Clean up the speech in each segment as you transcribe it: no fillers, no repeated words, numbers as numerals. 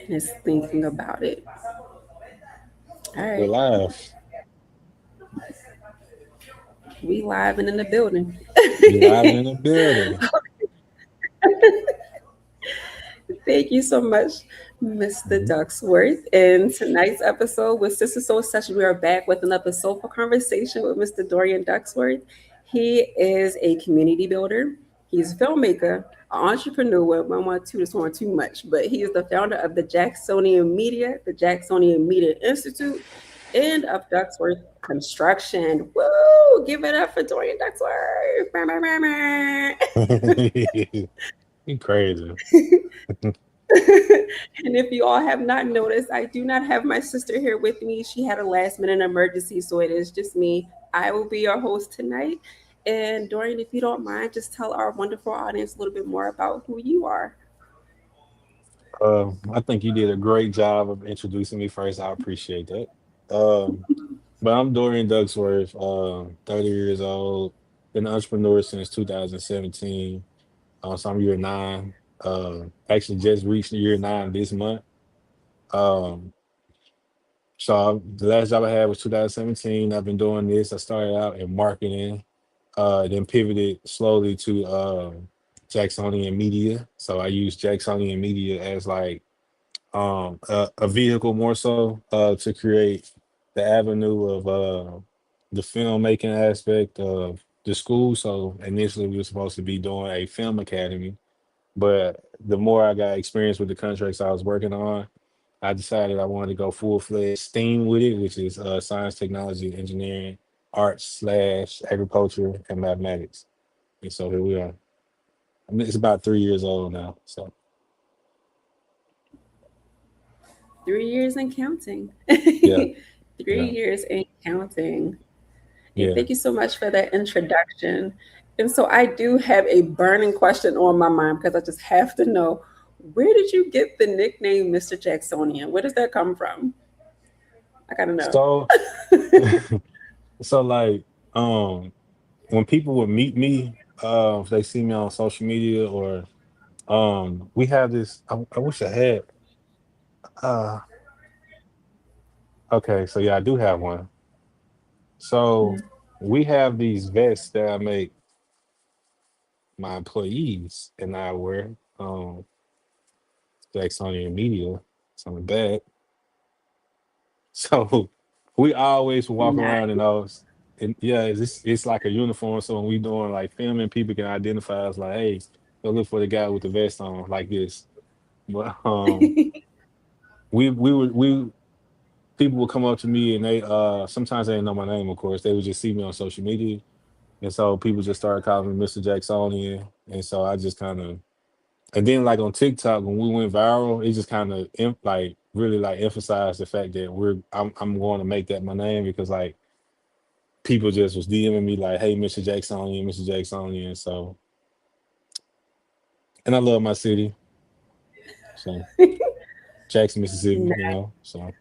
and is thinking about it. All We're right, live. we live and in the building. We live in the building. Thank you so much, Mr. Ducksworth. In tonight's episode with Sister Soul Session, we are back with another soulful conversation with Mr. Dorian Ducksworth. He is a community builder. He's a filmmaker, an entrepreneur. I don't want to this one too much, but he is the founder of the Jacksonian Media, the Jacksonian Media Institute, and of Ducksworth Construction. Woo! Give it up for Dorian Ducksworth. You crazy. And if you all have not noticed, I do not have my sister here with me. She had a last minute emergency, so it is just me. I will be your host tonight. And Dorian, if you don't mind, just tell our wonderful audience a little bit more about who you are. I think you did a great job of introducing me first. I appreciate that. Um, but I'm Dorian Ducksworth, 30 years old, been an entrepreneur since 2017. So I'm year nine. Actually just reached year nine this month. Um, the last job I had was 2017. I've been doing this. I started out in marketing, then pivoted slowly to Jacksonian media. So I use Jacksonian media as like a vehicle more so to create the avenue of the filmmaking aspect of the school. So initially we were supposed to be doing a film academy, but the more I got experience with the contracts I was working on, I decided I wanted to go full fledged STEAM with it, which is science, technology, engineering, arts slash agriculture, and mathematics. And so here we are. I mean, it's about 3 years old now. So 3 years and counting. yeah, 3 yeah, years and counting. And yeah. thank you so much for that introduction. And so I do have a burning question on my mind because I just have to know, where did you get the nickname Mr. Jacksonian? Where does that come from? I gotta know. So so like when people would meet me, if they see me on social media or we have this I wish I had uh okay, so yeah, I do have one. So we have these vests that I make my employees and I wear. Jacksonian Media. It's on the back. So we always walk around in Nice. those. And yeah, it's like a uniform. So when we doing like filming, people can identify us like, hey, go look for the guy with the vest on, like this. But we people would come up to me and they sometimes they didn't know my name, of course. They would just see me on social media. And so people just started calling me Mr. Jacksonian. And so I just kind of and then like on TikTok when we went viral, it just kind of like really like emphasized the fact that I'm going to make that my name because like people just was DMing me like, hey, Mr. Jacksonian, Mr. Jacksonian. So and I love my city. So Jackson, Mississippi, you Nice. know. So mhm,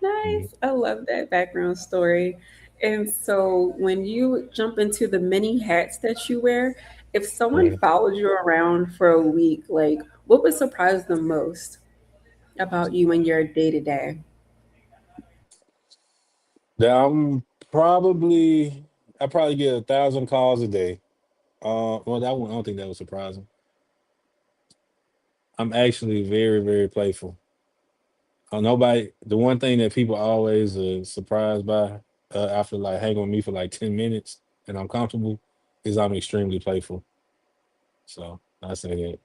Nice. I love that background story. And so when you jump into the many hats that you wear, if someone yeah. followed you around for a week, like what would surprise them most about you and your day to day? Now I probably get 1,000 calls a day. Well that one I don't think that was surprising. I'm actually very, very playful. Nobody. The one thing that people always surprised by after like hanging with me for like 10 minutes and I'm comfortable is I'm extremely playful. So I say that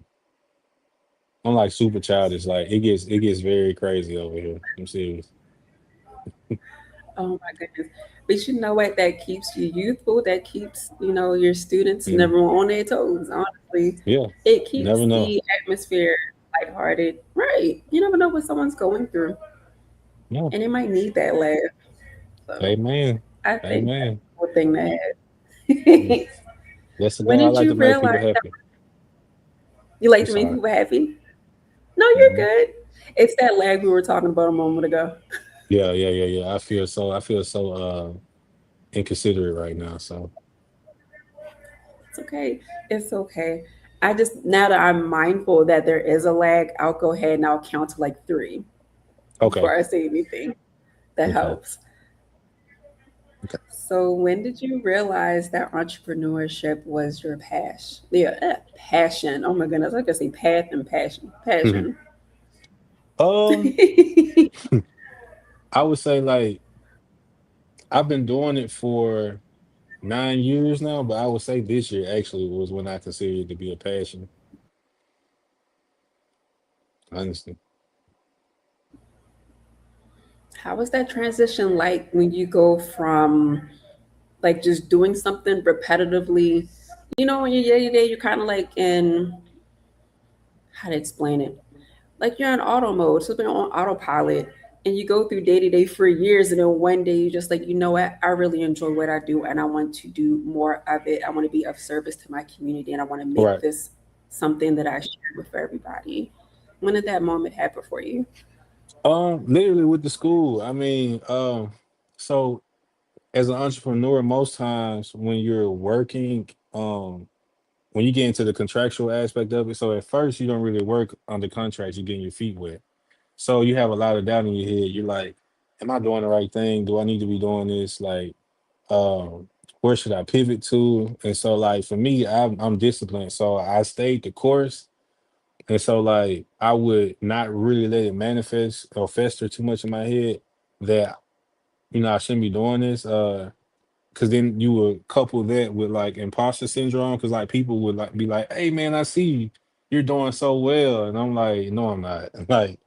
I'm like super childish. Like it gets very crazy over here. I'm serious. Oh my goodness. But you know what? That keeps you youthful. That keeps, your students Mm, never on their toes, honestly. yeah, It never keeps know. the atmosphere lighthearted. Right. You never know what someone's going through. No, And they might need that laugh. So amen, I think that's amen. a good thing to Mm, have. that's the When goal. I did like to you make realize people happy. you like I'm to make sorry. people happy? No, you're Mhm. good. It's that lag we were talking about a moment ago. Yeah, yeah, yeah, yeah. I feel so inconsiderate right now. So It's okay. It's okay. I just, now that I'm mindful that there is a lag, I'll go ahead and I'll count to like three Okay. before I say anything. That Okay. helps. Okay. So, when did you realize that entrepreneurship was your passion? Yeah, passion. Oh my goodness, I could say path and passion. Mhm. Passion. Um, I would say like I've been doing it for 9 years now, but I would say this year actually was when I considered it to be a passion, honestly. How was that transition like when you go from like just doing something repetitively? You know, when you're day to day, you're kind of like in, how to explain it? Like you're in auto mode, so you're on autopilot, and you go through day to day for years, and then one day you just like, you know what? I really enjoy what I do, and I want to do more of it. I want to be of service to my community, and I want to make Right. this something that I share with everybody. When did that moment happen for you? Literally with the school. I mean, so as an entrepreneur, most times when you're working, when you get into the contractual aspect of it, so at first you don't really work under contracts, you're getting your feet wet. So you have a lot of doubt in your head. You're like, am I doing the right thing? Do I need to be doing this? Like, um, where should I pivot to? And so like for me, I'm disciplined. So I stayed the course. And so like I would not really let it manifest or fester too much in my head that, I shouldn't be doing this. Cause then you would couple that with like imposter syndrome. Cause like people would like be like, hey man, I see you. You're doing so well. And I'm like, no, I'm not. Like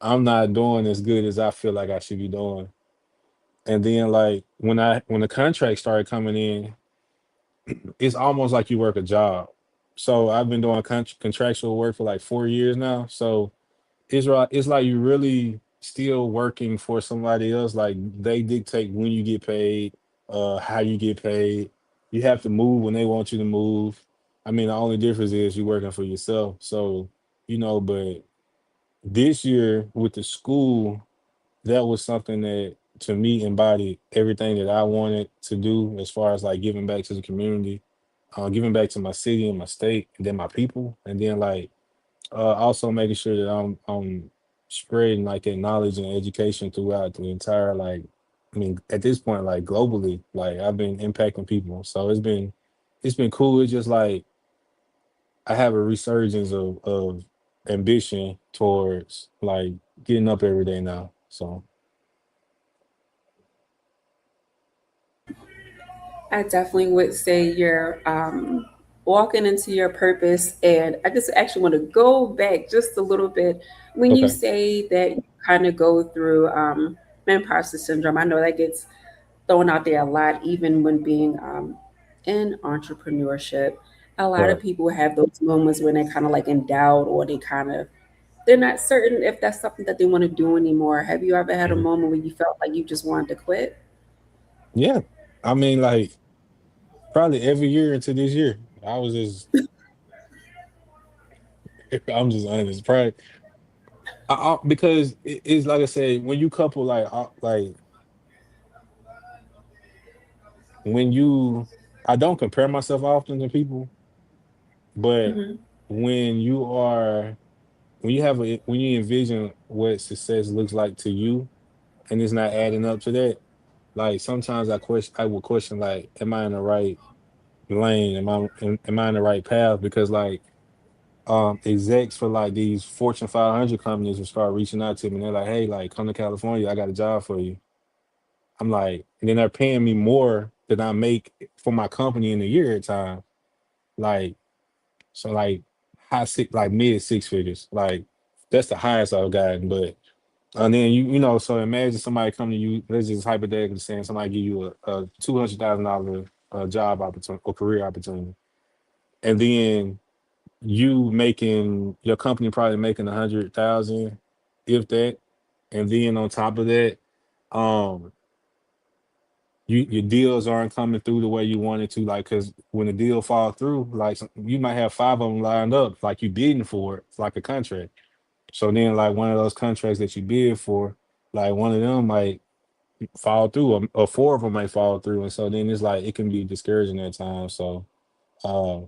I'm not doing as good as I feel like I should be doing. And then like when the contract started coming in, it's almost like you work a job. So I've been doing contractual work for like 4 years now. So it's right. It's like you really still working for somebody else. Like they dictate when you get paid, how you get paid. You have to move when they want you to move. I mean, the only difference is you're working for yourself. So, but this year with the school, that was something that to me embodied everything that I wanted to do as far as like giving back to the community, giving back to my city and my state, and then my people, and then like also making sure that I'm spreading like that knowledge and education throughout the entire like I mean at this point like globally like I've been impacting people so it's been cool. It's just like I have a resurgence of ambition towards like getting up every day now. So I definitely would say you're walking into your purpose. And I just actually want to go back just a little bit. When you okay, say that you kind of go through imposter syndrome, I know that gets thrown out there a lot, even when being in entrepreneurship. A lot of right. people have those moments when they're kind of like in doubt, or they're not certain if that's something that they want to do anymore. Have you ever had a Mhm. moment where you felt like you just wanted to quit? Yeah, I mean like probably every year into this year I was just I'm just honest probably because it's like I said when you couple like when you I don't compare myself often to people, but Hmm. when you are when you envision what success looks like to you and it's not adding up to that, like sometimes I will question like, am I in the right lane? Am I in the right path? Because like execs for like these Fortune 500 companies will start reaching out to me and they're like, hey, like come to California, I got a job for you. I'm like, and then they're paying me more than I make for my company in a year at time. Like, so like like mid six figures. Like that's the highest I've gotten. But and then so imagine somebody come to you, let's just hypothetically saying somebody give you a $200,000 job opportunity or career opportunity. And then you making your company probably making 100,000, if that. And then on top of that, um your deals aren't coming through the way you wanted to, like because when the deal fall through, like you might have five of them lined up, like you bidding for it, it's like a contract. So then like one of those contracts that you bid for, like one of them might fall through, or four of them might fall through, and so then it's like it can be discouraging at times. So Uh,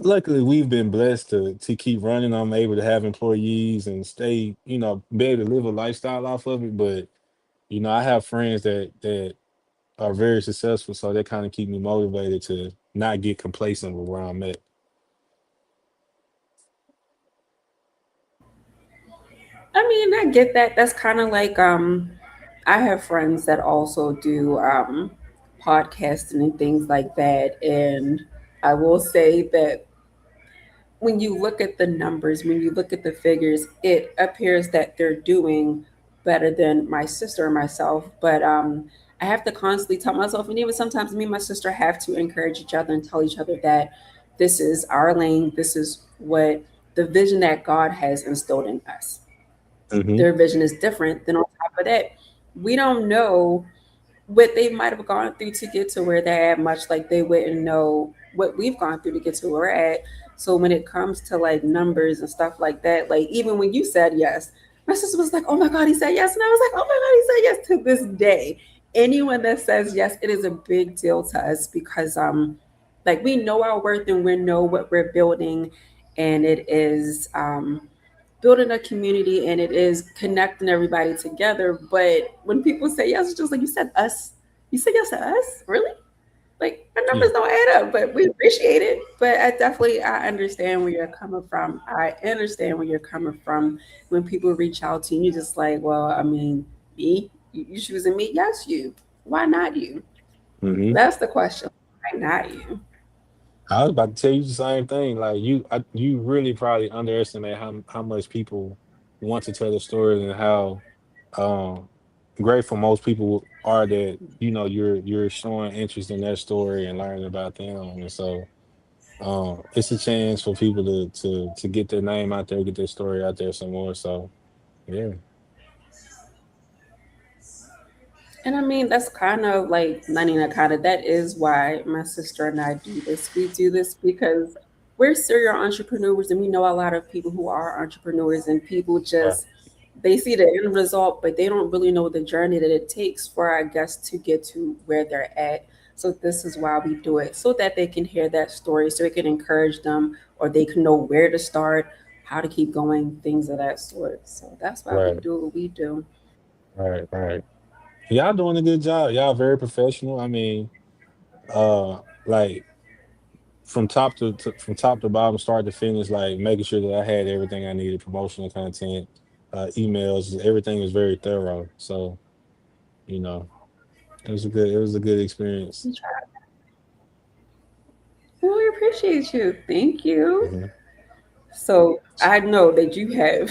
Luckily, we've been blessed to keep running. I'm able to have employees and stay, be able to live a lifestyle off of it. But I have friends that are very successful, so they kind of keep me motivated to not get complacent with where I'm at. I mean, I get that. That's kind of like I have friends that also do podcasting and things like that, and I will say that when you look at the numbers, when you look at the figures, it appears that they're doing better than my sister and myself. But I have to constantly tell myself, and even sometimes me and my sister have to encourage each other and tell each other that this is our lane, this is what the vision that God has instilled in us. Hmm. Their vision is different. Then on top of that, we don't know what they might have gone through to get to where they're at, much like they wouldn't know what we've gone through to get to where we're at. So when it comes to like numbers and stuff like that, like even when you said yes, my sister was like, "Oh my God, he said yes," and I was like, "Oh my God, he said yes." To this day, anyone that says yes, it is a big deal to us because like we know our worth and we know what we're building, and it is building a community and it is connecting everybody together. But when people say yes, it's just like you said, us. You said yes to us? Really? Like our numbers Yeah. don't add up, but we appreciate it. But I understand where you're coming from. I understand where you're coming from when people reach out to you. You're just like, well, I mean, me? You choosing me? Yes, you. Why not you? Hmm. That's the question. Why not you? I was about to tell you the same thing. Like you really probably underestimate how much people want to tell the story and how um grateful most people are that you're showing interest in their story and learning about them. And so it's a chance for people to get their name out there, get their story out there some more. So yeah. And I mean, that's kind of like not even kind of that is why my sister and I do this. We do this because we're serial entrepreneurs and we know a lot of people who are entrepreneurs and people Right. just they see the end result, but they don't really know the journey that it takes for our guests to get to where they're at. So this is why we do it, so that they can hear that story, so it can encourage them or they can know where to start, how to keep going, things of that sort. So that's why we Right. do what we do. Right. Right. Y'all doing a good job. Y'all very professional. I mean, like from top to bottom, start to finish, like making sure that I had everything I needed, promotional content, emails, everything was very thorough. So, you know, it was a good experience. Well, we appreciate you. Thank you. Hmm. So I know that you have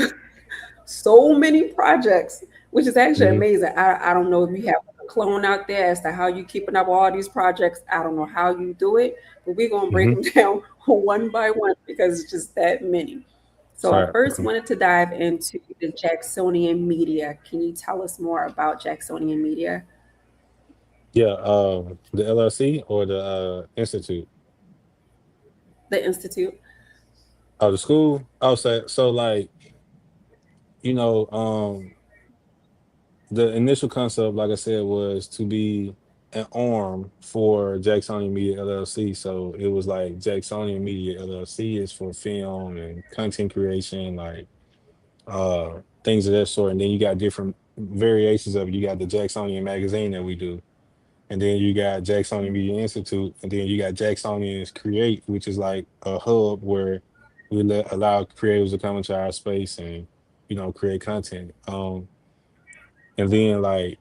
so many projects, which is actually Hmm. amazing. I don't know if you have a clone out there as to how you keeping up all these projects. I don't know how you do it, but we're gonna break Hmm. them down one by one because it's just that many. So I Sorry. first wanted to dive into the Jacksonian media. Can you tell us more about Jacksonian media, Yeah. The LLC or the institute. the institute? Oh, the school. I'll say so. Like you know, the initial concept, like I said, was to be an arm for Jacksonian Media LLC. So it was like Jacksonian Media LLC is for film and content creation, like things of that sort. And then you got different variations of it. You got the Jacksonian magazine that we do. And then you got Jacksonian Media Institute, and then you got Jacksonians Create, which is like a hub where allow creators to come into our space and create content. And then like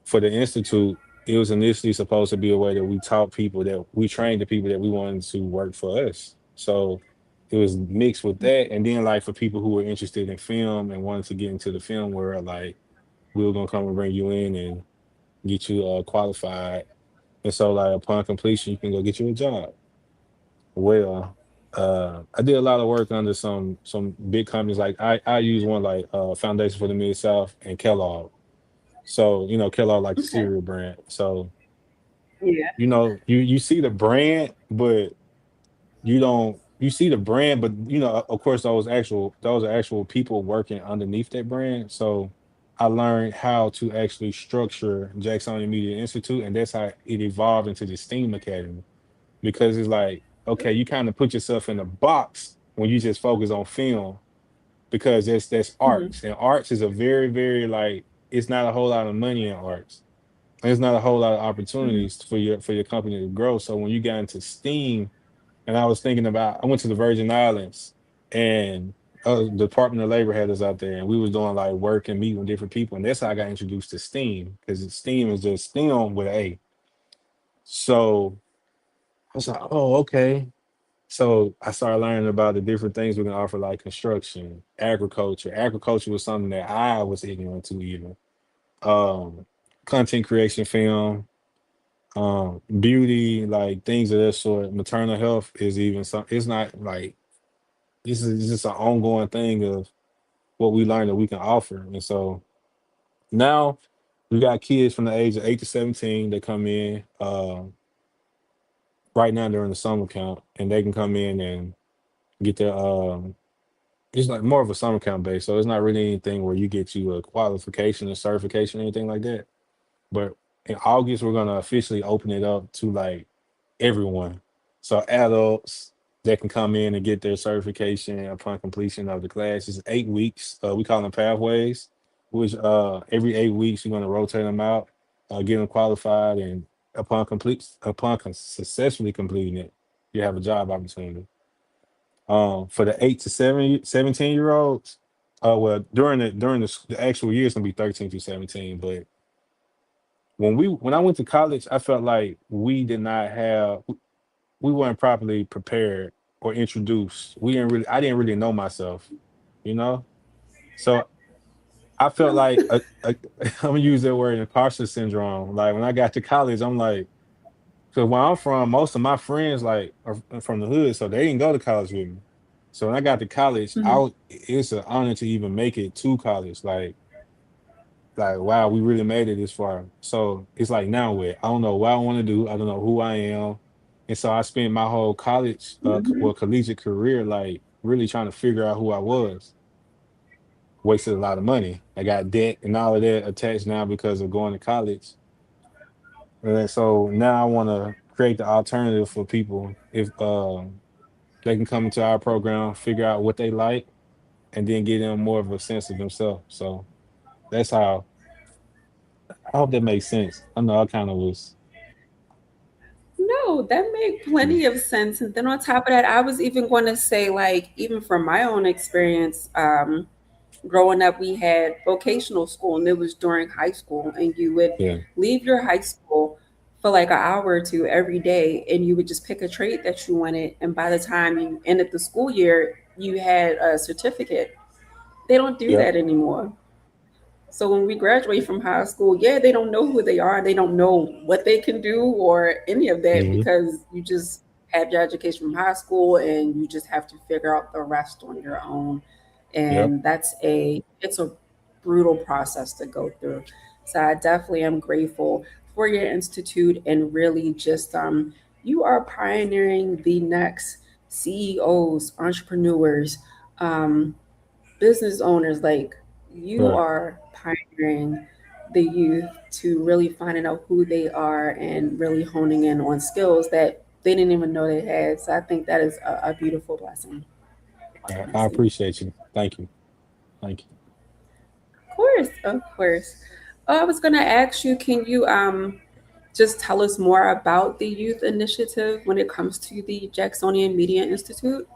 for the institute, it was initially supposed to be a way that we taught people that we trained the people that we wanted to work for us. So it was mixed with that. And then like for people who were interested in film and wanted to get into the film world, like we were gonna come and bring you in and get you qualified. And so like upon completion, you can go get you a job. Well, I did a lot of work under some big companies. Like I use one like Foundation for the Mid South and Kellogg. So Kellogg like the Okay. cereal brand. So Yeah. you see the brand, but you see the brand, but of course those are actual people working underneath that brand. So I learned how to actually structure Jacksonian Media Institute, and that's how it evolved into the STEAM Academy because it's like, okay, you kind of put yourself in a box when you just focus on film because that's Mhm. arts, and arts is a very, very like it's not a whole lot of money in arts. There's not a whole lot of Mhm. opportunities for your company to grow. So when you got into STEAM, and I was thinking about, I went to the Virgin Islands, and the Department of Labor had us out there, and we was doing like work and meeting with different people, and that's how I got introduced to STEAM because STEAM is just STEM with an A. So I was like, oh, okay. So I started learning about the different things we can offer, like construction, agriculture. Agriculture was something that I was ignorant to even. Um, Content creation, film, beauty, like things of that sort. Maternal health is even some. It's not like this is just an ongoing thing of what we learn that we can offer. And so now we got kids from the age of 8 to 17 that come in right now during the summer camp, and they can come in and get their it's like more of a summer camp base, so it's not really anything where you get you a qualification or certification or anything like that. But in August, we're gonna officially open it up to like everyone. So adults that can come in and get their certification upon completion of the class. It's 8 weeks. We call them pathways, which every 8 weeks we're gonna rotate them out, get them qualified, and successfully completing it, you have a job opportunity. For the 8 to 17 year olds, well, the actual year, it's gonna be 13 to 17. But when I went to college, I felt like we weren't properly prepared or introduced. I didn't really know myself, you know. So I felt like I'm gonna use that word, imposter syndrome. Like when I got to college, I'm like, because where I'm from, most of my friends like are from the hood, so they didn't go to college with me. So when I got to college, Mhm. it's an honor to even make it to college. Like wow, we really made it this far. So it's like now what? I don't know what I want to do. I don't know who I am. And so I spent my whole Mhm. collegiate career like really trying to figure out who I was. Wasted a lot of money. I got debt and all of that attached now because of going to college. And then so now I want to create the alternative for people if they can come into our program, figure out what they like, and then get them more of a sense of themselves. So that's how I hope that makes sense. I know I kind of was. No, that made Mm, plenty of sense. And then on top of that, I was even going to say, like, even from my own experience, growing up, we had vocational school, and it was during high school, and you would yeah. leave your high school for like an hour or two every day, and you would just pick a trade that you wanted. And by the time you ended the school year, you had a certificate. They don't do Yep. that anymore. So when we graduate from high school, yeah, they don't know who they are. They don't know what they can do or any of that Hmm. because you just have your education from high school and you just have to figure out the rest on your own. Yep. And it's a brutal process to go through. So I definitely am grateful for your institute and really just you are pioneering the next CEOs, entrepreneurs, um, business owners. Like, you Right. are pioneering the youth to really finding out who they are and really honing in on skills that they didn't even know they had. So I think that is a beautiful blessing, I honestly. appreciate you. Thank you. Thank you. Of course, of course. I was going to ask you, can you just tell us more about the youth initiative when it comes to the Jacksonian Media Institute?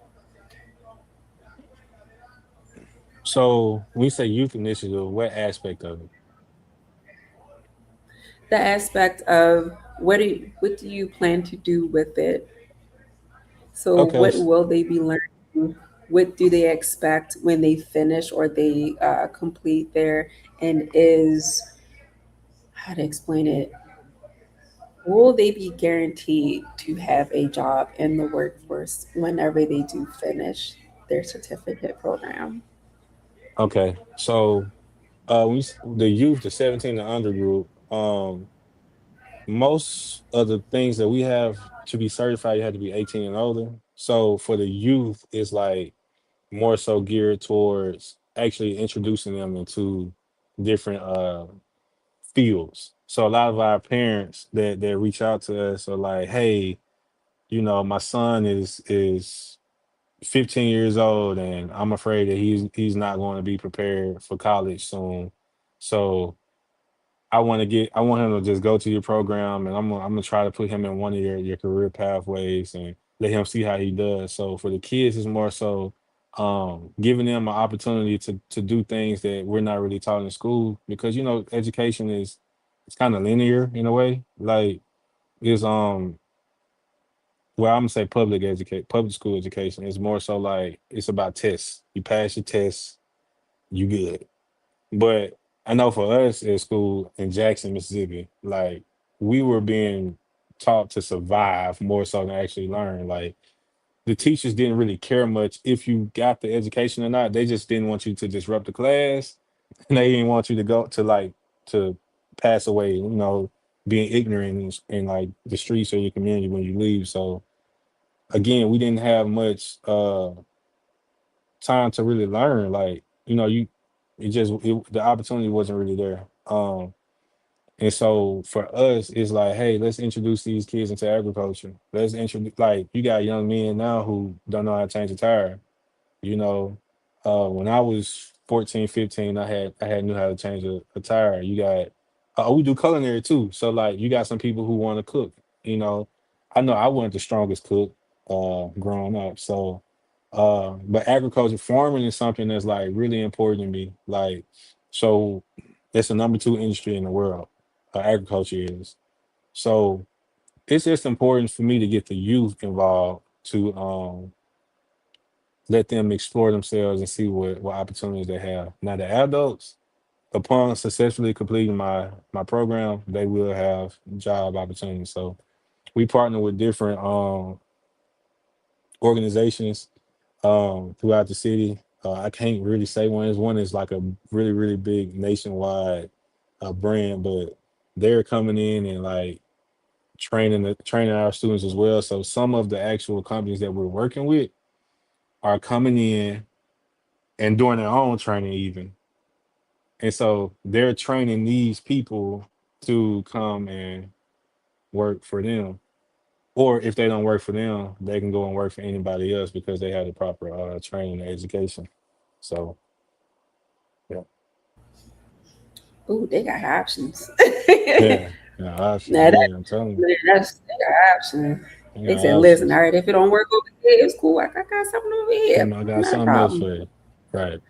So when you say youth initiative, what aspect of it? The aspect of what do you plan to do with it? So, Okay. what will they be learning? What do they expect when they finish or they complete there? And is, how to explain it? Will they be guaranteed to have a job in the workforce whenever they do finish their certificate program? Okay. So the youth, the 17 and under group, most of the things that we have to be certified, you have to be 18 and older. So for the youth, it's like more so geared towards actually introducing them into different fields. So a lot of our parents that reach out to us are like, hey, my son is 15 years old, and I'm afraid that he's not going to be prepared for college soon. So I want him to just go to your program, and I'm gonna try to put him in one of your career pathways and let him see how he does. So for the kids, it's more so giving them an opportunity to do things that we're not really taught in school, because education is it's kind of linear in a way. Like it's well, I'm gonna say public school education is more so like it's about tests. You pass your tests, you good. But I know for us at school in Jackson, Mississippi, like we were being taught to survive more so than actually learn. Like the teachers didn't really care much if you got the education or not. They just didn't want you to disrupt the class. And they didn't want you to go to to pass away, being ignorant in like the streets or your community when you leave. So again, we didn't have much time to really learn. Like, the opportunity wasn't really there. And so for us, it's like, hey, let's introduce these kids into agriculture. Let's introduce, like, you got young men now who don't know how to change a tire. You know, when I was 14, 15, I had knew how to change a tire. You got we do culinary too. So like you got some people who want to cook. You know, I know I wasn't the strongest cook growing up. So but agriculture farming is something that's like really important to me. Like so it's the number two industry in the world. Agriculture is. So it's just important for me to get the youth involved to let them explore themselves and see what opportunities they have. Now the adults, upon successfully completing my program, they will have job opportunities. So we partner with different organizations throughout the city. I can't really say one. One is like a really really big nationwide brand, but they're coming in and like training our students as well. So some of the actual companies that we're working with are coming in and doing their own training even. And so they're training these people to come and work for them. Or if they don't work for them, they can go and work for anybody else because they have the proper training and education. So, yeah. Ooh, they got options. Yeah. Yeah, options. Now that, Yeah, I'm telling you. that's they got options. They They got said, "Listen, options. all right, if it don't work over here, it's cool. I got something over here. I got Not a something else problem." for you. Right.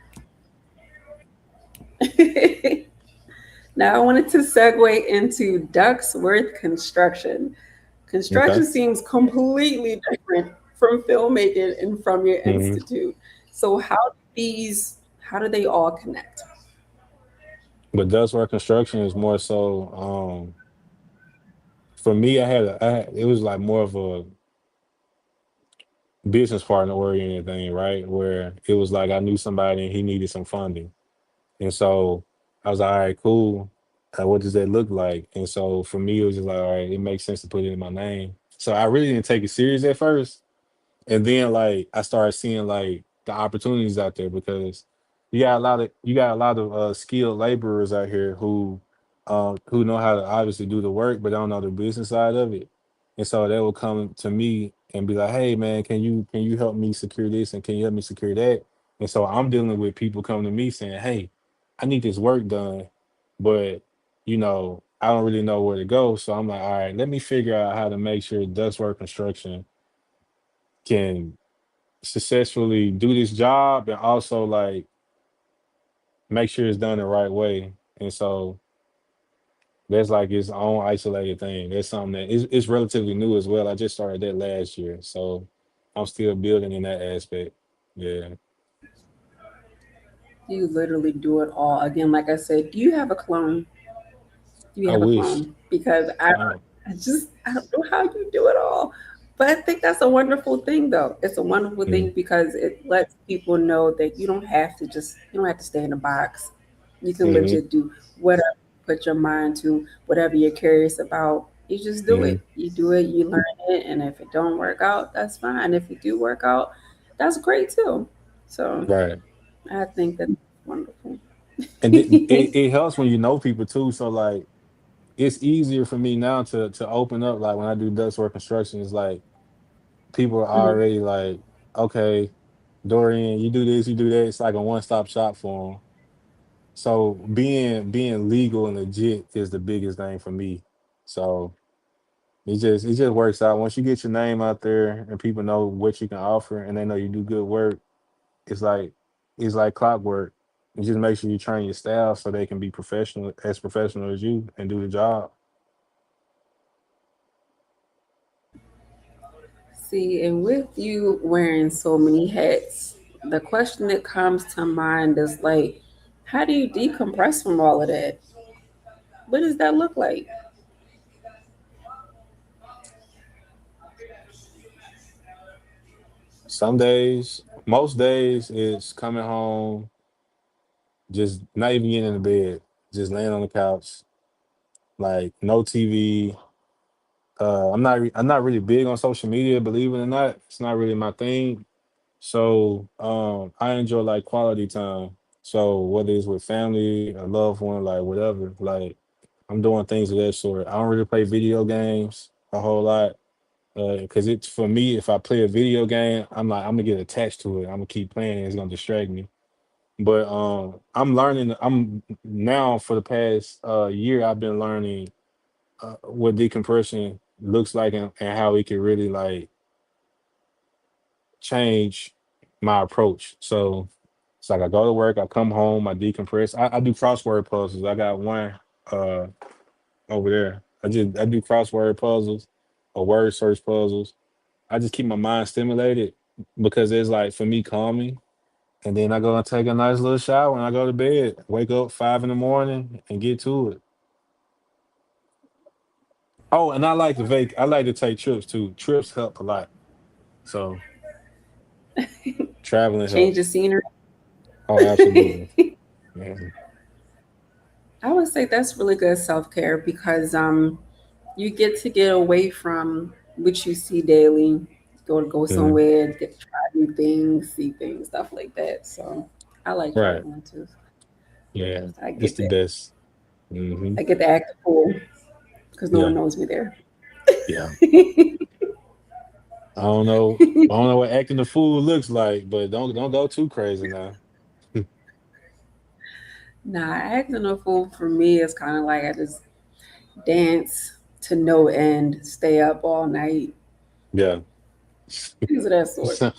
Now I wanted to segue into Ducksworth construction. Okay. Construction seems completely different from filmmaking and from your hmm institute. So how do they all connect? But Ducksworth Construction is more so for me, it was like more of a business partner oriented thing, right? Where it was like I knew somebody and he needed some funding. And so I was like, all right, cool. What does that look like? And so for me, it was just like, all right, it makes sense to put it in my name. So I really didn't take it serious at first. And then like I started seeing like the opportunities out there because you got a lot of skilled laborers out here who know how to obviously do the work but don't know the business side of it. And so they will come to me and be like, hey man, can you help me secure this and can you help me secure that? And so I'm dealing with people coming to me saying, hey, I need this work done, but I don't really know where to go. So I'm like, all right, let me figure out how to make sure Ducks Construction can successfully do this job and also like make sure it's done the right way. And so that's like its own isolated thing. That's something that it's relatively new as well. I just started that last year. So I'm still building in that aspect. Yeah. You literally do it all. Again, like I said, do you have a clone? Do you I have a wish. clone? Because Oh. I don't know how you do it all. But I think that's a wonderful thing though. It's a wonderful Mm, thing because it lets people know that you don't have to stay in a box. You can mm-hmm, legit do whatever you put your mind to, whatever you're curious about. You just do mm-hmm, it. You do it, you learn it, and if it don't work out, that's fine. If it do work out, that's great too. So right. I think that's wonderful. And it helps when you know people too. So like it's easier for me now to open up like when I do Ducks Work Construction. It's like people are Mhm. already like, okay, Dorian, you do this, you do that. It's like a one stop shop for them. So being legal and legit is the biggest thing for me. So it just works out. Once you get your name out there and people know what you can offer and they know you do good work, it's like it's like clockwork. You just make sure you train your staff so they can be professional as you and do the job. See, and with you wearing so many hats, the question that comes to mind is like, how do you decompress from all of that? What does that look like? Some days, most days, it's coming home, just not even getting in the bed, just laying on the couch, like no TV. I'm not really big on social media, believe it or not. It's not really my thing. So I enjoy like quality time. So whether it's with family, a loved one, like whatever, like I'm doing things of that sort. I don't really play video games a whole lot. Because it's for me, if I play a video game, I'm like I'm gonna get attached to it. I'm gonna keep playing. It's gonna distract me. But I'm learning. I'm now for the past year, I've been learning what decompression looks like and how it can really like change my approach. So it's like I go to work, I come home, I decompress. I do crossword puzzles. I got one uh over there. I do crossword puzzles or word search puzzles. I just keep my mind stimulated because it's like for me calming. And then I go and take a nice little shower and I go to bed. Wake up 5 in the morning and get to it. Oh, and I like to take trips too. Trips help a lot. So traveling Change the helps. scenery. Oh, absolutely. Yeah. I would say that's really good self care because you get to get away from what you see daily, go Mhm. somewhere, get try new things, see things, stuff like that. So I like Right. traveling too. Yeah. 'Cause I It's get the that. best. Hmm. I get to act the fool because no one Yeah. knows me there. Yeah. I don't know. I don't know what acting the fool looks like, but don't go too crazy now. Nah, acting a fool for me is kind of like I just dance to no end, stay up all night, Yeah. things of that sort. Sound,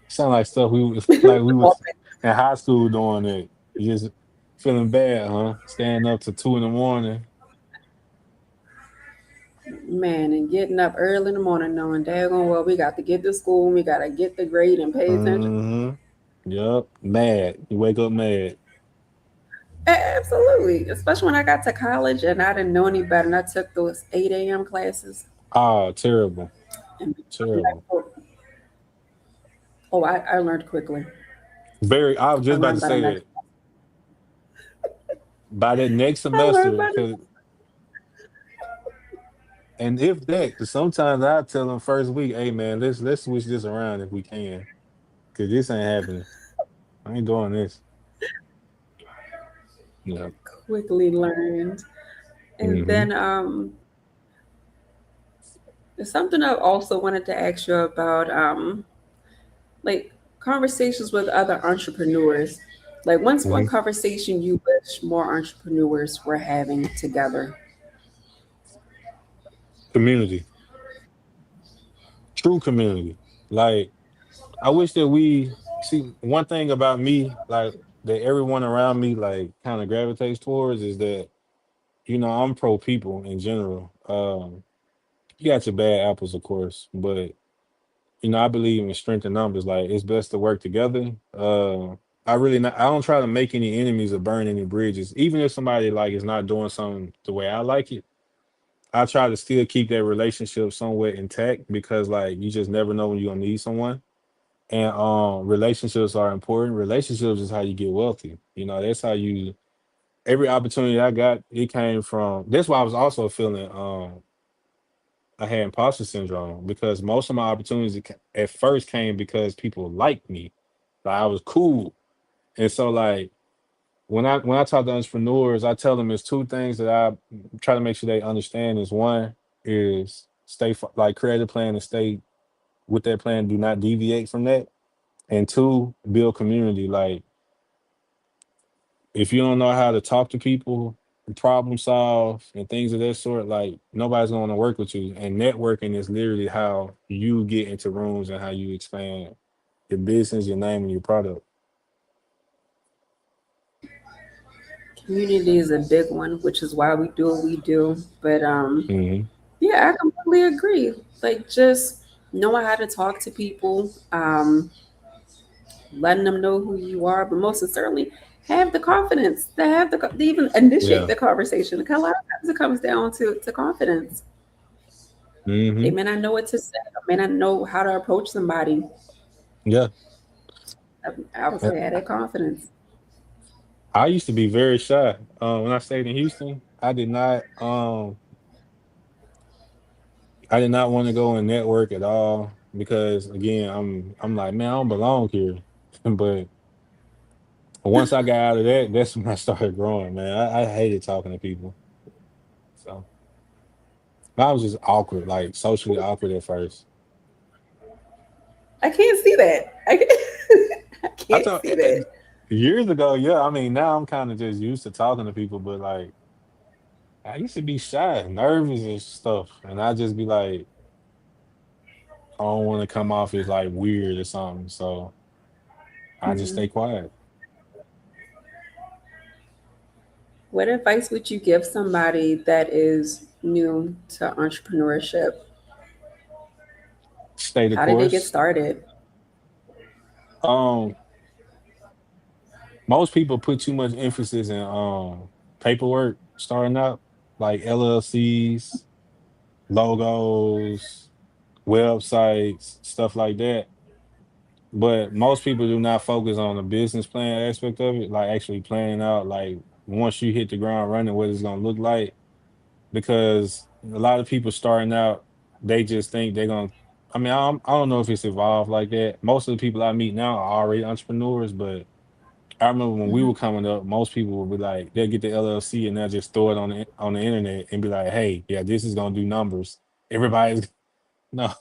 sound like stuff we was in high school doing it. You just feeling bad, huh? Staying up to 2 in the morning. Man, and getting up early in the morning knowing daggone well we got to get to school, we got to get the grade and pay attention. Hmm. Yup. Mad. You wake up mad. Absolutely. Especially when I got to college and I didn't know any better and I took those 8 a.m. classes. Ah, terrible. And Terrible. oh, I learned quickly. Very I was I just about to learned by the say next that by that next I learned semester, by the 'cause and if that, 'cause sometimes I tell them first week, hey man, let's switch this around if we can. Cause this ain't happening. I ain't doing this. Yeah. quickly learned. And Hmm. then there's something I also wanted to ask you about like conversations with other entrepreneurs. Like what's one Hmm. conversation you wish more entrepreneurs were having together? Community. True community. Like I wish that we see one thing about me, like that everyone around me like kind of gravitates towards is that, I'm pro people in general. You got your bad apples, of course, but I believe in strength in numbers. Like it's best to work together. I don't try to make any enemies or burn any bridges. Even if somebody like is not doing something the way I like it, I try to still keep that relationship somewhat intact because like you just never know when you're gonna need someone. And relationships are important. Relationships is how you get wealthy. That's how you every opportunity I got, it came from that's why I was also feeling I had imposter syndrome because most of my opportunities at first came because people liked me. Like I was cool. And so like when I talk to entrepreneurs, I tell them it's two things that I try to make sure they understand is one is like create a plan and stay with that plan, do not deviate from that. And two, build community. Like if you don't know how to talk to people, problem solve, and things of that sort, like nobody's going to work with you. And networking is literally how you get into rooms and how you expand your business, your name, and your product. Community is a big one, which is why we do what we do. But Hmm. yeah, I completely agree. Like just knowing how to talk to people, letting them know who you are, but most certainly have the confidence to have to even initiate Yeah. the conversation. Because a lot of times it comes down to confidence. They Hmm. may not know what to say, or may not know how to approach somebody. Yeah. I would Uh, say have that confidence. I used to be very shy. When I stayed in Houston, I did not want to go and network at all because again, I'm like, man, I don't belong here. But once I got out of that, that's when I started growing, man. I hated talking to people. So I was just awkward, like socially awkward at first. I can't see that. I I can't thought see that. years ago, yeah. I mean, now I'm kind of just used to talking to people, but like I used to be shy, nervous and stuff, and I just be like, I don't want to come off as like weird or something, so I just Mhm. stay quiet. What advice would you give somebody that is new to entrepreneurship? Stay the How did they get course. started? Um, Most people put too much emphasis in paperwork starting out, like LLCs, logos, websites, stuff like that. But most people do not focus on the business plan aspect of it, like actually planning out like once you hit the ground running, what it's gonna look like. Because a lot of people starting out, they just think they're gonna. I mean, I don't know if it's evolved like that. Most of the people I meet now are already entrepreneurs, but I remember when we Mhm. were coming up, most people would be like, they'll get the LLC and they'll just throw it on the internet and be like, "Hey, yeah, this is gonna do numbers." Everybody's no,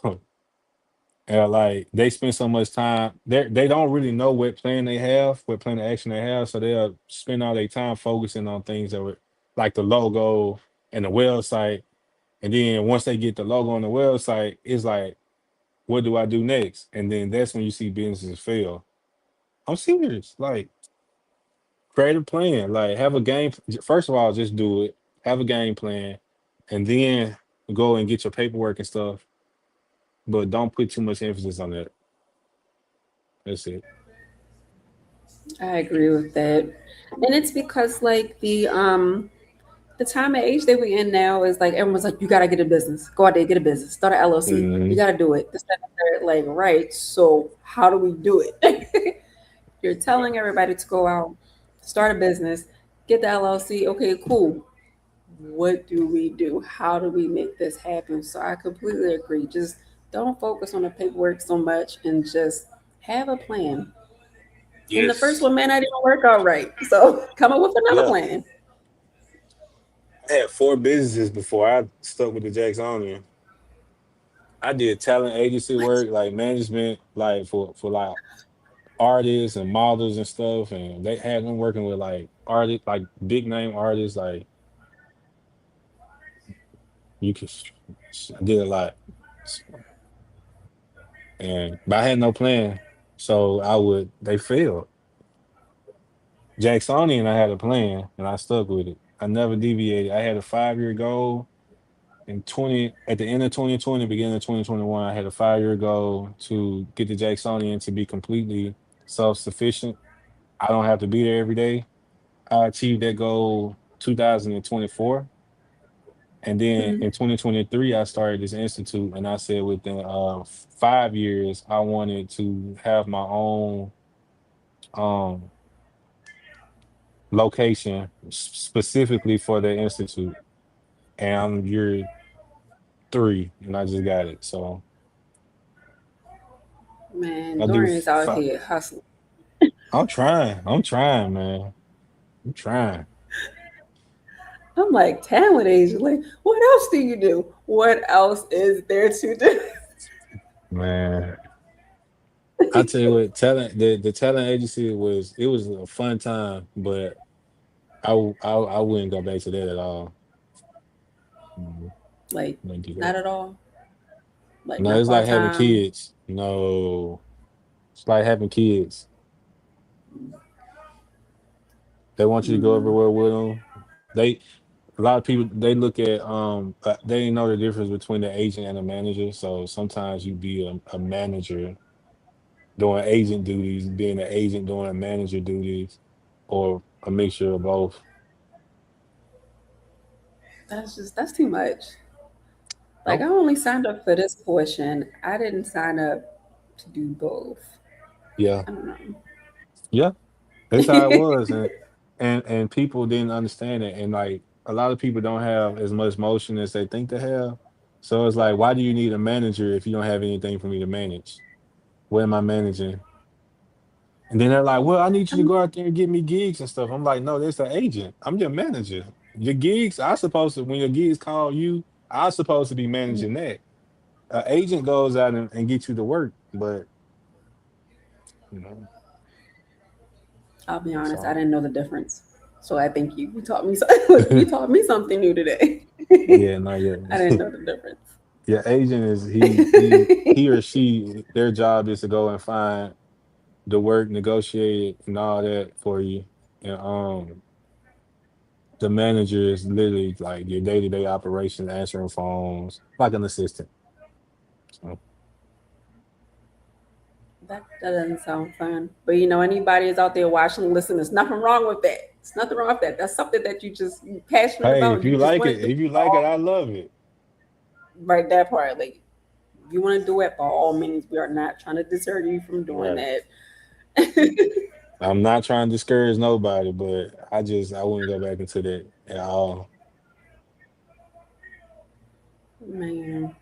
and like they spend so much time, they don't really know what plan they have, what plan of action they have, so they'll spend all their time focusing on things that were like the logo and the website, and then once they get the logo on the website, it's like, what do I do next? And then that's when you see businesses fail. I'm serious, like create a plan. Like have a game. First of all, just do it. Have a game plan, and then go and get your paperwork and stuff. But don't put too much emphasis on that. That's it. I agree with that. And it's because like the time and age that we're in now is like everyone's like, you gotta get a business. Go out there, get a business, start an LLC. You Hmm. gotta do it. This, that, and the third. Like, right. So how do we do it? You're telling everybody to go out, start a business, get the LLC. Okay, cool. What do we do? How do we make this happen? So I completely agree. Just don't focus on the paperwork so much and just have a plan. And the first Yes. one may not even work out right. So come up with another Yeah. plan. I had four businesses before I stuck with the Jacksonian. I did talent agency What? work, like management, like for like artists and models and stuff, and they had them working with like artists, like big name artists. Like you could, I did a lot, and but I had no plan, so I would they failed. Jacksonian, I had a plan, and I stuck with it. I never deviated. I had a 5 year goal in 20 at the end of 2020, beginning of 2021. I had a 5 year goal to get the Jacksonian to be completely self sufficient. I don't have to be there every day. I achieved that goal 2024. And then Mhm. in 2023, I started this institute, and I said within 5 years, I wanted to have my own um, location specifically for the institute. And I'm year three, and I just got it. So Man, I do. Dorian is out here hustling. I'm trying, man. I'm trying. I'm like, talent agent. Like, what else do you do? What else is there to do? Man, I tell you what, talent the talent agency was a fun time, but I wouldn't go back to that at all. Mm, Like, wouldn't do that. not at all. Like, No, not it's like part having time. kids. No, it's like having kids. They want you to go Mm, everywhere with them. They a lot of people they look at they didn't know the difference between the agent and a manager. So sometimes you be a manager doing agent duties, being an agent doing a manager duties, or a mixture of both. that's too much. Like, I Nope. only signed up for this portion. I didn't sign up to do both. Yeah. I don't Yeah. That's how it know. was. And people didn't understand it. And like a lot of people don't have as much motion as they think they have. So it's like, why do you need a manager if you don't have anything for me to manage? What am I managing? And then they're like, well, I need you to go out there and get me gigs and stuff. I'm like, no, there's an agent. I'm your manager. Your gigs, I supposed to, when your gigs call you, I supposed to be managing that. An agent goes out and gets you to work, but you know, I'll be honest, I so didn't know the difference. So I thank you. You taught me look, you taught me something new today. yeah, not yet. I didn't know the difference. Your agent is he or she, their job is to go and find the work, negotiate it and all that for you. And the manager is literally like your day-to-day operations, answering phones, like an assistant. So That doesn't sound fun. But anybody is out there watching, listen, there's nothing wrong with that. There's nothing wrong with that. That's something that you passionate hey, about if and you you just like want it, to do. if you like it, I love it. Right, that part. Like, if you want to do it, by all means, we are not trying to deter you from doing Right. that. I'm not trying to discourage nobody, but I wouldn't go back into that at all. Man,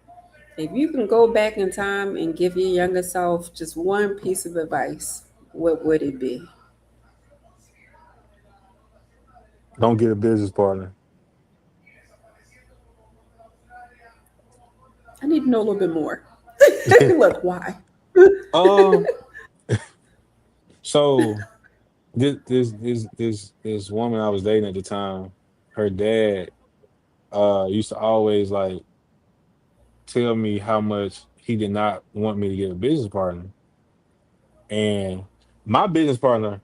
if you can go back in time and give your younger self just one piece of advice, what would it be? Don't get a business partner. I need to know a little bit more. Look, why? um, so this woman I was dating at the time, her dad used to always like tell me how much he did not want me to get a business partner. And my business partner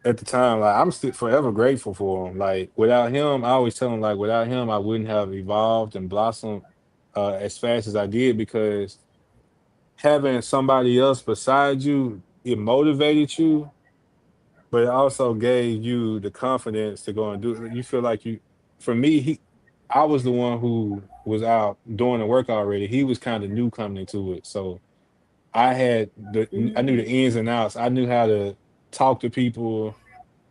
at the time, like I'm still forever grateful for him. Like without him, I always tell him like without him, I wouldn't have evolved and blossomed as fast as I did because having somebody else beside you, it motivated you, but it also gave you the confidence to go and do it. You feel like you, for me, I was the one who was out doing the work already. He was kind of new coming into it. So I knew the Mm, ins and outs. I knew how to talk to people,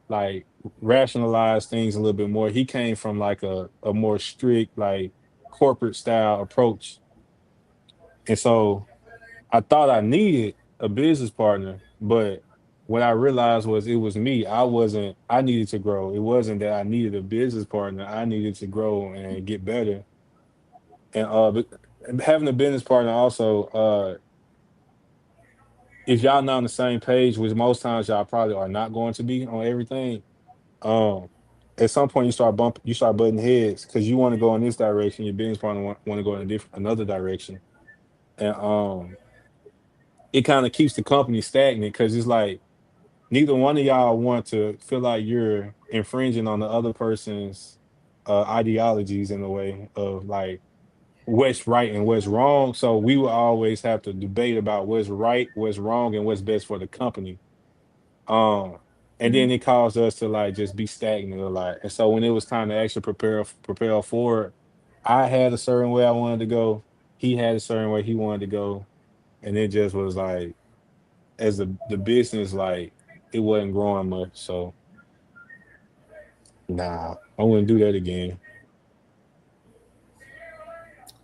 like rationalize things a little bit more. He came from like a more strict, like corporate style approach. And so I thought I needed a business partner, but what I realized was it was me. I needed to grow. It wasn't that I needed a business partner. I needed to grow and get better. And but having a business partner also, if y'all not on the same page, which most times y'all probably are not going to be on everything, um, at some point you start butting heads because you want to go in this direction, your business partner want to go in a different another direction. And it kind of keeps the company stagnant because it's like neither one of y'all want to feel like you're infringing on the other person's ideologies in a way of like what's right and what's wrong. So we will always have to debate about what's right, what's wrong, and what's best for the company. Um, and mhm. then it caused us to like just be stagnant a lot. And so when it was time to actually prepare forward, I had a certain way I wanted to go. He had a certain way he wanted to go, and it just was like as the business like it wasn't growing much. So nah, I wouldn't do that again.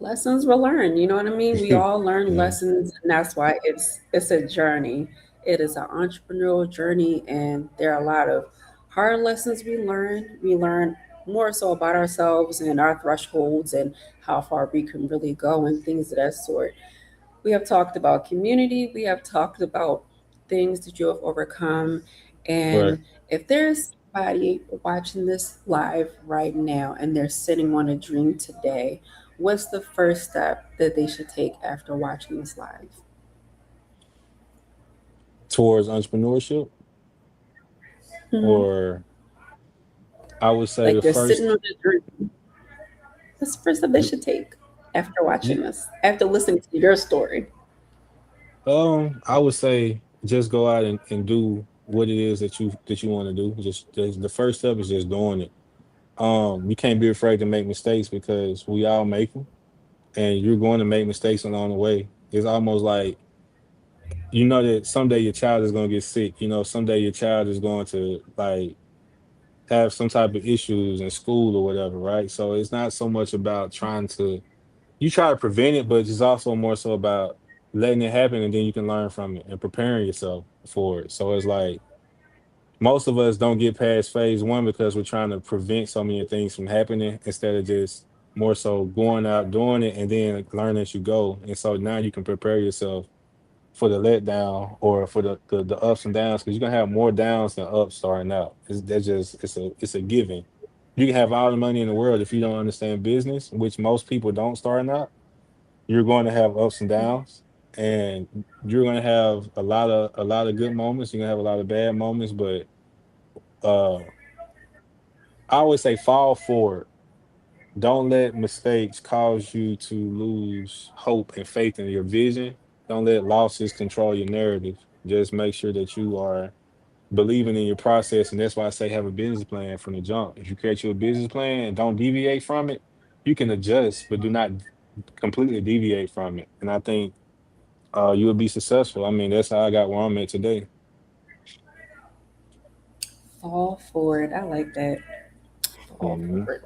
Lessons were learned. You know what I mean? We all learn Yeah. lessons, and that's why it's a journey. It is an entrepreneurial journey, and there are a lot of hard lessons we learn. We learn more so about ourselves and our thresholds and how far we can really go and things of that sort. We have talked about community. We have talked about things that you have overcome. Right. And if there's somebody watching this live right now and they're sitting on a dream today, what's the first step that they should take after watching this live? Towards entrepreneurship, Mhm. or I would say the Like they're sitting first, on a dream. What's the first step they should take after watching this, after listening to your story? I would say just go out and do what it is that you want to do. Just the first step is just doing it. You can't be afraid to make mistakes because we all make them, and you're going to make mistakes along the way. It's almost like you know that someday your child is going to get sick. You know, someday your child is going to like have some type of issues in school or whatever, right? So it's not so much about trying to you try to prevent it, but it's also more so about letting it happen and then you can learn from it and preparing yourself for it. So it's like most of us don't get past phase one because we're trying to prevent so many things from happening instead of just more so going out doing it and then learn as you go. And so now you can prepare yourself for the letdown or for the ups and downs because you're gonna have more downs than ups starting out. That's just it's a given. You can have all the money in the world if you don't understand business, which most people don't starting out. You're going to have ups and downs, and you're going to have a lot of good moments. You're gonna have a lot of bad moments, but uh, I always say fall forward. Don't let mistakes cause you to lose hope and faith in your vision. Don't let losses control your narrative. Just make sure that you are believing in your process, and that's why I say have a business plan from the jump. If you create your business plan and don't deviate from it, you can adjust, but do not completely deviate from it. And I think you will be successful. I mean, that's how I got where I'm at today. Fall forward. I like that. Fall Mhm. forward.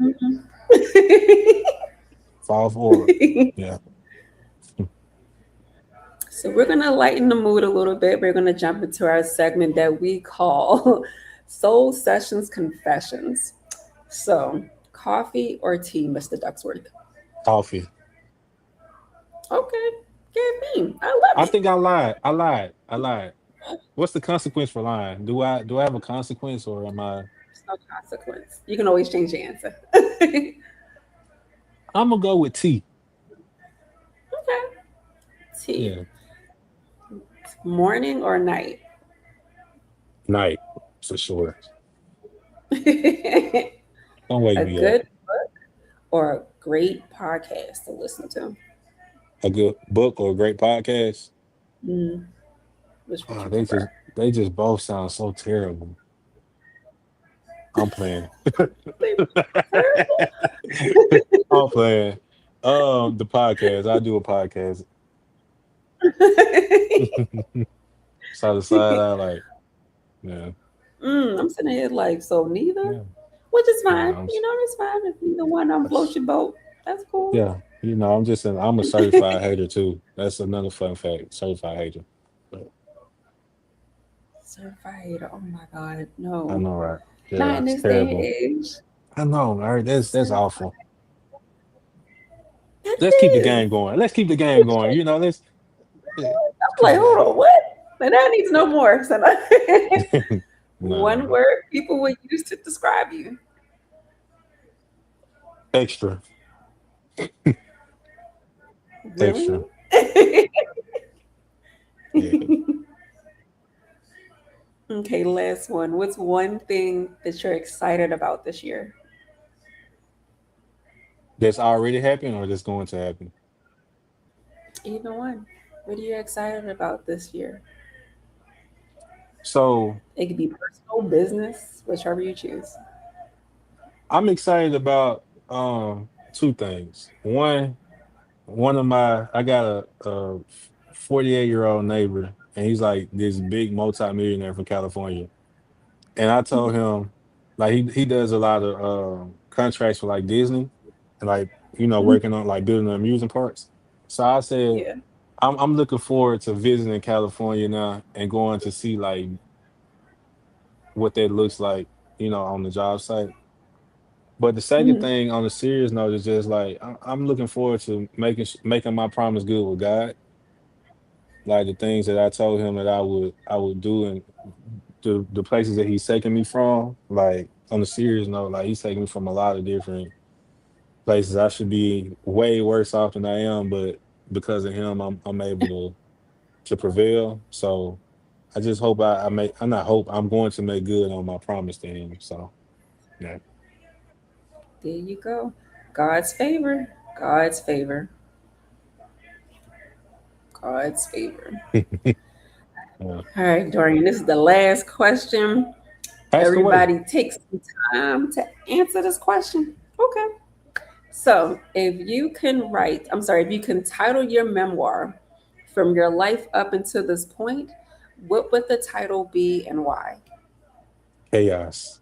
Mhm. Fall forward. Yeah. So we're gonna lighten the mood a little bit. We're gonna jump into our segment that we call Soul Sessions Confessions. So, coffee or tea, Mr. Ducksworth? Coffee. Okay, caffeine. I love I it. think I lied. I lied. I lied. What's the consequence for lying? Do I have a consequence or am I? There's no consequence. You can always change your answer. Okay, I'm gonna go with tea. tea. Yeah. Morning or night? Night for sure. A Don't wake me up. good or a great podcast to listen to? A good book or a great podcast. Mm, which would Oh, you they just prefer? they just both sound so terrible. I'm playing. They terrible. I'm playing. The podcast. I do a podcast. Side to side. I like. Yeah. I'm sitting here like, so neither, Yeah. which is fine. Yeah. It's fine. If neither one floats your boat, that's cool. Yeah. I'm a certified hater too. That's another fun fact. Certified hater. But Certified. Oh my God, I no, know, right? not Yeah, in it's this day and terrible. age. I know, right? That's Certified. awful. That Let's keep the is. game going. Let's keep the game going. Let's I'm keep like, the hold game. on, what? And that needs no more. So No, no, one no. word people would use to describe you. Extra, Really? extra. Yeah. Okay, last one. What's one thing that you're excited about this year? That's already happened or that's going to happen. Either one. What are you excited about this year? So It could be personal, business, whichever you choose. I'm excited about two things. One of my I got a 48-year-old neighbor and he's like this big multi-millionaire from California. And I told him like he does a lot of contracts for like Disney and like Mhm. working on like building the amusement parks. So I said Yeah. I'm looking forward to visiting California now and going to see like what that looks like, on the job site. But the second Mhm. thing on a serious note is just like I'm looking forward to making my promise good with God. Like the things that I told him that I would do, and the places that he's taking me from. Like on a serious note, like he's taking me from a lot of different places. I should be way worse off than I am, but because of him, I'm able to prevail. So I just hope I make. I'm not hope. I'm going to make good on my promise to him. So yeah. There you go. God's favor. God's favor. God's favor. Yeah. All right, Dorian, this is the last question. Ask away. Everybody take some time to answer this question. Okay. So, if you can title your memoir from your life up until this point, what would the title be and why? Chaos.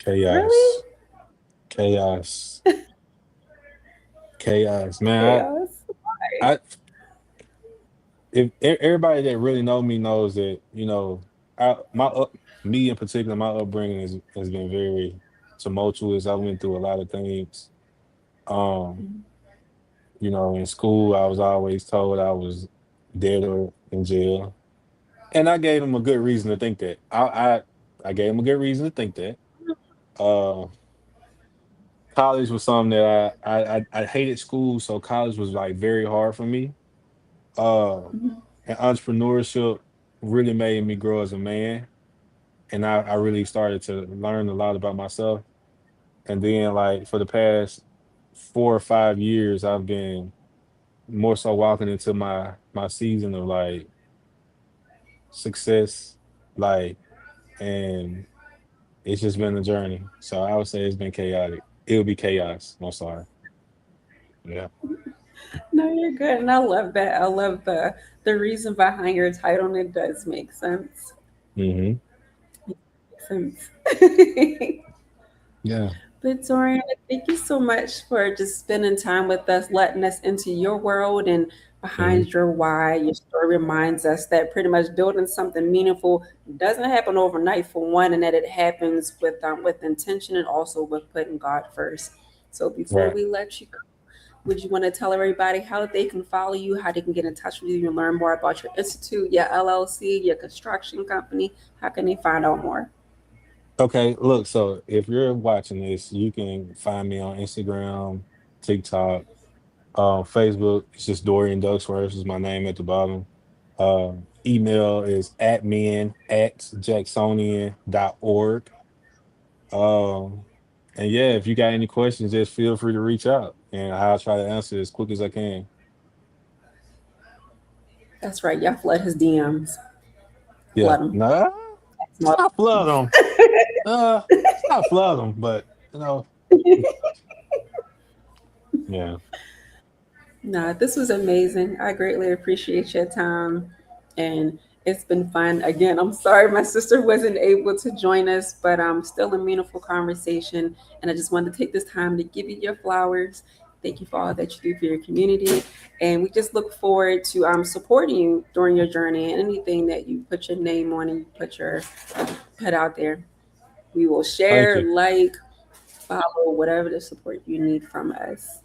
Really? Chaos. Chaos. Chaos. Man, Chaos. I if everybody that really know me knows that me in particular, my upbringing has been very tumultuous. I went through a lot of things. Um, in school, I was always told I was dead or in jail, and I gave them a good reason to think that. I gave them a good reason to think that. Uh, College was something that I hated school, so college was like very hard for me. Uh, and entrepreneurship really made me grow as a man, and I really started to learn a lot about myself. And then, like for the past 4 or 5 years, I've been more so walking into my season of like success, like, and it's just been a journey. So I would say it's been chaotic. It would be chaos. I'm sorry. Yeah. No, you're good. And I love that. I love the reason behind your title, and it does make sense. Hmm. Makes sense. Yeah. But Dorian, thank you so much for just spending time with us, letting us into your world and Hmm. behind your why. Your story reminds us that pretty much building something meaningful doesn't happen overnight for one, and that it happens with intention and also with putting God first. So before Right. we let you go, would you want to tell everybody how they can follow you, how they can get in touch with you and learn more about your institute, your LLC, your construction company? How can they find out more? Okay, look, so if you're watching this, you can find me on Instagram, TikTok, Facebook. It's just Dorian Ducksworth is my name at the bottom. Email is admin@jacksonian.org. Um, and yeah, if you got any questions, just feel free to reach out and I'll try to answer as quick as I can. That's right. Y'all flood his DMs. Yeah. Flood him. Nah, it's not flood them. It's not flood them, but you know, yeah. Nah, this was amazing. I greatly appreciate your time, and it's been fun. Again, I'm sorry my sister wasn't able to join us, but still a meaningful conversation. And I just wanted to take this time to give you your flowers. Thank you for all that you do for your community, and we just look forward to supporting you during your journey and anything that you put your name on and you put out there. We will Thank share, you. like, follow, whatever the support you need from us.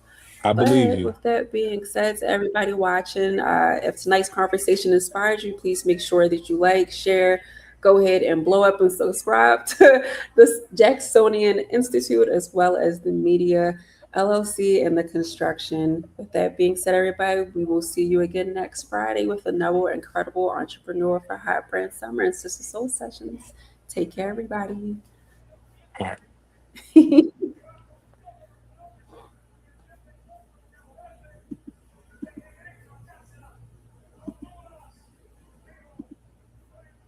I believe But you. with that being said, to everybody watching, if tonight's conversation inspired you, please make sure that you like, share, go ahead and blow up and subscribe to the Jacksonian Institute as well as the Media LLC and the construction. With that being said, everybody, we will see you again next Friday with another incredible entrepreneur for Hot Brand Summer and Sister Soul Sessions. Take care, everybody.